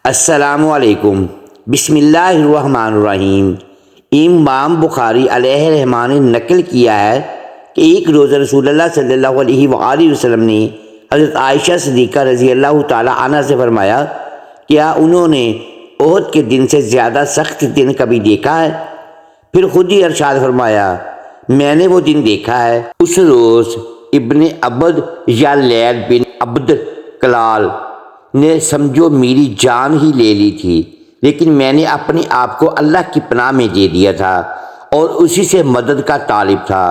السلام علیکم۔ بسم اللہ الرحمن الرحیم۔ امام بخاری علیہ رحمٰن نے نقل کیا ہے کہ ایک روز رسول اللہ صلی اللہ علیہ وآلہ وسلم نے حضرت عائشہ صدیقہ رضی اللہ تعالی عنہ سے فرمایا، کیا انہوں نے احد کے دن سے زیادہ سخت دن کبھی دیکھا ہے؟ پھر خود ہی ارشاد فرمایا، میں نے وہ دن دیکھا ہے۔ اس روز ابن عبد یا لیل بن عبد کلال نے سمجھو میری جان ہی لے لی تھی، لیکن میں نے اپنے آپ کو اللہ کی پناہ میں دے دیا تھا اور اسی سے مدد کا طالب تھا۔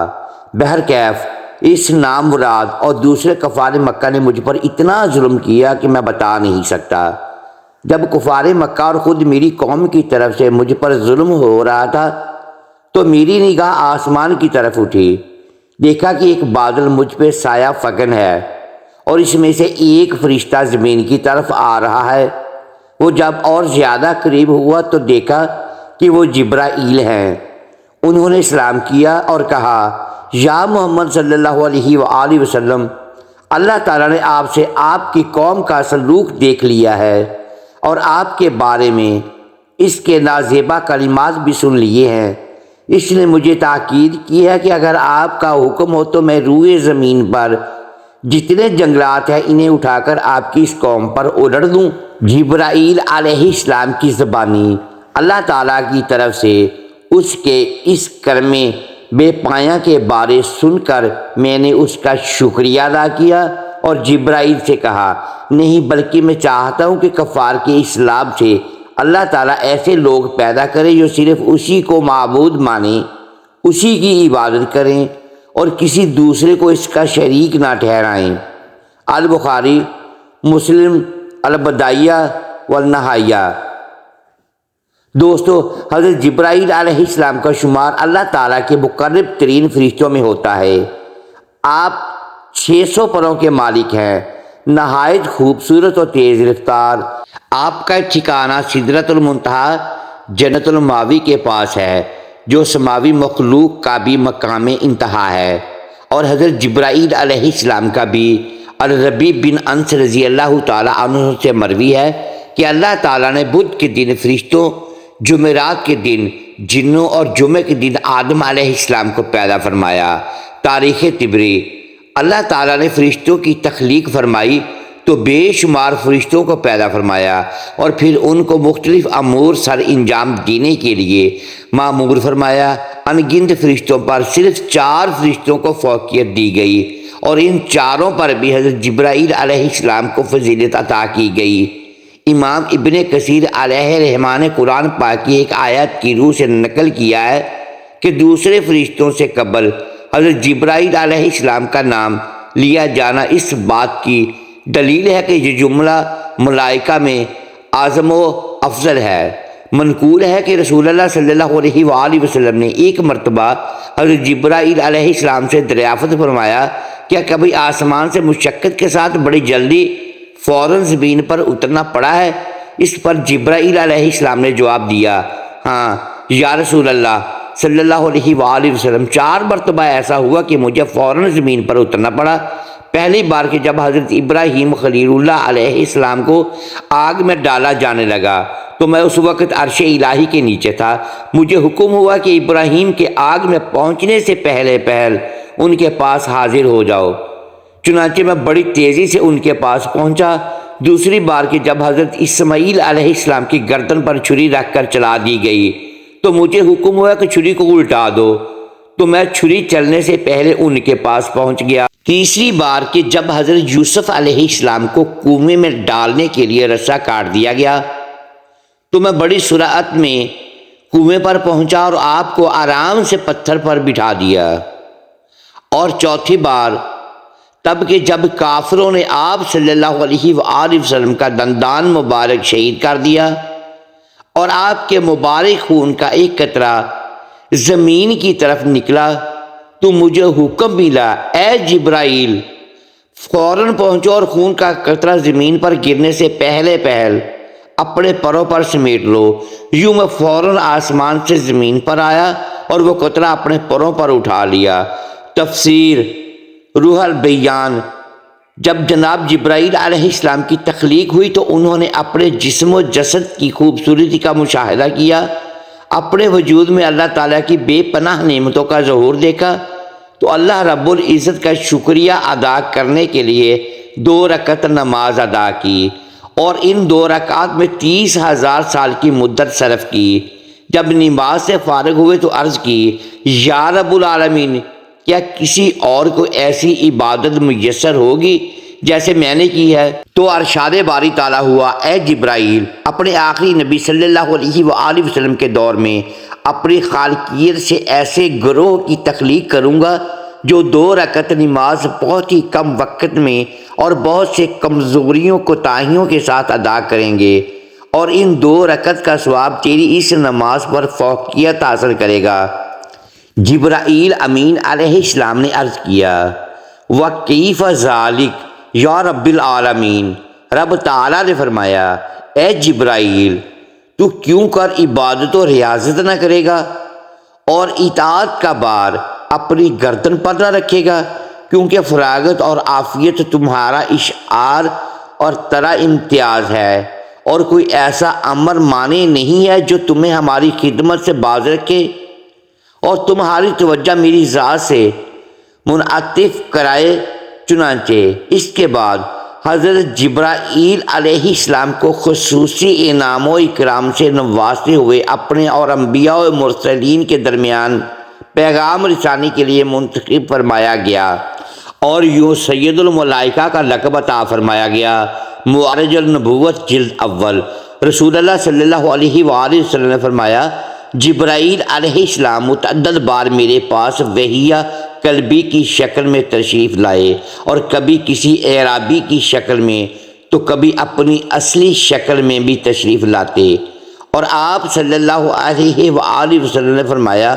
بہرکیف اس نامراد اور دوسرے کفار مکہ نے مجھ پر اتنا ظلم کیا کہ میں بتا نہیں سکتا۔ جب کفار مکہ اور خود میری قوم کی طرف سے مجھ پر ظلم ہو رہا تھا تو میری نگاہ آسمان کی طرف اٹھی، دیکھا کہ ایک بادل مجھ پہ سایہ فکن ہے اور اس میں سے ایک فرشتہ زمین کی طرف آ رہا ہے۔ وہ جب اور زیادہ قریب ہوا تو دیکھا کہ وہ جبرائیل ہیں۔ انہوں نے سلام کیا اور کہا، یا محمد صلی اللہ علیہ وآلہ وسلم، اللہ تعالیٰ نے آپ سے آپ کی قوم کا سلوک دیکھ لیا ہے اور آپ کے بارے میں اس کے نازیبا کلمات بھی سن لیے ہیں۔ اس نے مجھے تاکید کی ہے کہ اگر آپ کا حکم ہو تو میں روئے زمین پر جتنے جنگلات ہیں انہیں اٹھا کر آپ کی اس قوم پر اڑڑ دوں۔ جبرائیل علیہ السلام کی زبانی اللہ تعالیٰ کی طرف سے اس کے اس کرم بے پایاں کے بارے سن کر میں نے اس کا شکریہ ادا کیا اور جبرائیل سے کہا، نہیں بلکہ میں چاہتا ہوں کہ کفار کے اسلام سے اللہ تعالیٰ ایسے لوگ پیدا کرے جو صرف اسی کو معبود مانیں، اسی کی عبادت کریں اور کسی دوسرے کو اس کا شریک نہ ٹھہرائیں۔ البخاری، مسلم، البدایہ والنہایہ۔ دوستو، حضرت جبرائیل علیہ السلام کا شمار اللہ تعالیٰ کے مقرب ترین فرشتوں میں ہوتا ہے۔ آپ 600 پروں کے مالک ہیں، نہایت خوبصورت اور تیز رفتار۔ آپ کا ٹھکانہ سدرۃ المنتہا جنت الماوی کے پاس ہے، جو سماوی مخلوق کا بھی مقام انتہا ہے۔ اور حضرت جبرائیل علیہ السلام کا بھی الربیع بن انس رضی اللہ تعالیٰ عنہ سے مروی ہے کہ اللہ تعالیٰ نے بدھ کے دن فرشتوں، جمعرات کے دن جنوں اور جمعہ کے دن آدم علیہ السلام کو پیدا فرمایا۔ تاریخ طبری۔ اللہ تعالیٰ نے فرشتوں کی تخلیق فرمائی تو بے شمار فرشتوں کو پیدا فرمایا اور پھر ان کو مختلف امور سر انجام دینے کے لیے مامور فرمایا۔ ان گنت فرشتوں پر صرف 4 فرشتوں کو فوقیت دی گئی اور ان چاروں پر بھی حضرت جبرائیل علیہ السلام کو فضیلت عطا کی گئی۔ امام ابن کثیر علیہ رحمٰن نے قرآن پاک کی ایک آیت کی روح سے نقل کیا ہے کہ دوسرے فرشتوں سے قبل حضرت جبرائیل علیہ السلام کا نام لیا جانا اس بات کی دلیل ہے کہ یہ جملہ ملائکہ میں اعظم و افضل ہے۔ منقول ہے کہ رسول اللہ صلی اللہ علیہ وآلہ وسلم نے ایک مرتبہ حضرت جبرائیل علیہ السلام سے دریافت فرمایا، کیا کبھی آسمان سے مشقت کے ساتھ بڑی جلدی فوراً زمین پر اترنا پڑا ہے؟ اس پر جبرائیل علیہ السلام نے جواب دیا، ہاں یا رسول اللہ صلی اللہ علیہ وآلہ وسلم، 4 مرتبہ ایسا ہوا کہ مجھے فوراً زمین پر اترنا پڑا۔ پہلی بار کہ جب حضرت ابراہیم خلیل اللہ علیہ السلام کو آگ میں ڈالا جانے لگا تو میں اس وقت عرش الہی کے نیچے تھا۔ مجھے حکم ہوا کہ ابراہیم کے آگ میں پہنچنے سے پہلے ان کے پاس حاضر ہو جاؤ۔ چنانچہ میں بڑی تیزی سے ان کے پاس پہنچا۔ دوسری بار کہ جب حضرت اسماعیل علیہ السلام کی گردن پر چھری رکھ کر چلا دی گئی تو مجھے حکم ہوا کہ چھری کو الٹا دو، تو میں چھری چلنے سے پہلے ان کے پاس پہنچ گیا۔ تیسری بار کہ جب حضرت یوسف علیہ السلام کو کنویں میں ڈالنے کے لیے رسا کاٹ دیا گیا تو میں بڑی سرعت میں کنویں پر پہنچا اور آپ کو آرام سے پتھر پر بٹھا دیا۔ اور چوتھی بار تب کہ جب کافروں نے آپ صلی اللہ علیہ وآلہ وسلم کا دندان مبارک شہید کر دیا اور آپ کے مبارک خون کا ایک قطرہ زمین کی طرف نکلا تو مجھے حکم ملا، اے جبرائیل فوراً پہنچو اور خون کا قطرہ زمین پر گرنے سے پہلے اپنے پروں پر سمیٹ لو۔ یوں میں فوراً آسمان سے زمین پر آیا اور وہ قطرہ اپنے پروں پر اٹھا لیا۔ تفسیر روح البیان جب جناب جبرائیل علیہ السلام کی تخلیق ہوئی تو انہوں نے اپنے جسم و جسد کی خوبصورتی کا مشاہدہ کیا، اپنے وجود میں اللہ تعالیٰ کی بے پناہ نعمتوں کا ظہور دیکھا، تو اللہ رب العزت کا شکریہ ادا کرنے کے لیے 2 رکعت نماز ادا کی اور ان 2 رکعات میں 30,000 سال کی مدت صرف کی۔ جب نماز سے فارغ ہوئے تو عرض کی، یا رب العالمین، کیا کسی اور کو ایسی عبادت میسر ہوگی جیسے میں نے کی ہے؟ تو ارشاد باری تعالیٰ ہوا، اے جبرائیل، اپنے آخری نبی صلی اللہ علیہ وآلہ وسلم کے دور میں اپنی خالقیت سے ایسے گروہ کی تخلیق کروں گا جو 2 رکعت نماز بہت ہی کم وقت میں اور بہت سے کمزوریوں کوتاہیوں کے ساتھ ادا کریں گے، اور ان 2 رکعت کا ثواب تیری اس نماز پر فوقیت حاصل کرے گا۔ جبرائیل امین علیہ السلام نے عرض کیا، وَكَيْفَ ذَلِكَ یا رب العالمین؟ رب تعالیٰ نے فرمایا، اے جبرائیل، تو کیوں کر عبادت و ریاضت نہ کرے گا اور اطاعت کا بار اپنی گردن پر نہ رکھے گا؟ کیونکہ فراغت اور عافیت تمہارا اشعار اور ترا امتیاز ہے، اور کوئی ایسا امر مانے نہیں ہے جو تمہیں ہماری خدمت سے باز رکھے اور تمہاری توجہ میری ذات سے منعطف کرائے۔ چنانچہ اس کے بعد حضرت جبرائیل علیہ السلام کو خصوصی انعام و اکرام سے نوازتے ہوئے اپنے اور انبیاء و مرسلین کے درمیان پیغام رسانی کے لیے منتخب فرمایا گیا، اور یوں سید الملائکہ کا لقب عطا فرمایا گیا۔ معارج النبوت جلد اول۔ رسول اللہ صلی اللہ علیہ وآلہ وسلم نے فرمایا، جبرائیل علیہ السلام متعدد بار میرے پاس وحیہ قلبی کی شکل میں تشریف لائے، اور کبھی کسی اعرابی کی شکل میں تو کبھی اپنی اصلی شکل میں بھی تشریف لاتے، اور آپ صلی اللہ علیہ وآلہ وسلم نے فرمایا،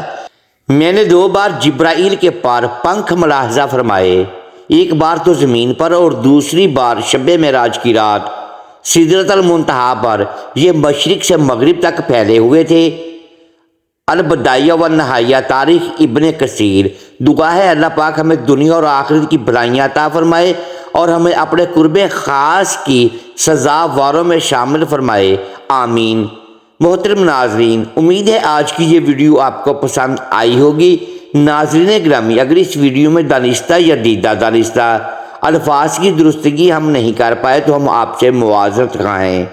میں نے 2 بار جبرائیل کے پار پنکھ ملاحظہ فرمائے، ایک بار تو زمین پر اور دوسری بار شب معراج کی رات سدرۃ المنتہا پر۔ یہ مشرق سے مغرب تک پھیلے ہوئے تھے۔ البدایہ والنہایہ، تاریخ ابن کثیر۔ دعا ہے اللہ پاک ہمیں دنیا اور آخرت کی بھلائیاں عطا فرمائے اور ہمیں اپنے قرب خاص کی سزاواروں میں شامل فرمائے، آمین۔ محترم ناظرین، امید ہے آج کی یہ ویڈیو آپ کو پسند آئی ہوگی۔ ناظرین گرامی، اگر اس ویڈیو میں دانستہ یا دیدہ دانستہ الفاظ کی درستگی ہم نہیں کر پائے تو ہم آپ سے معذرت خواہ ہیں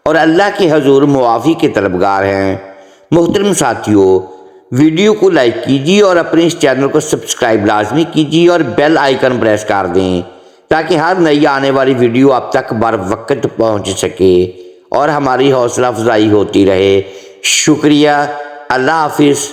اور اللہ کے حضور معافی کے طلبگار ہیں۔ محترم ساتھیوں، ویڈیو کو لائک کیجیے اور اپنے اس چینل کو سبسکرائب لازمی کیجیے اور بیل آئیکن پریس کر دیں تاکہ ہر نئی آنے والی ویڈیو آپ تک بر وقت پہنچ سکے اور ہماری حوصلہ افزائی ہوتی رہے۔ شکریہ، اللہ حافظ۔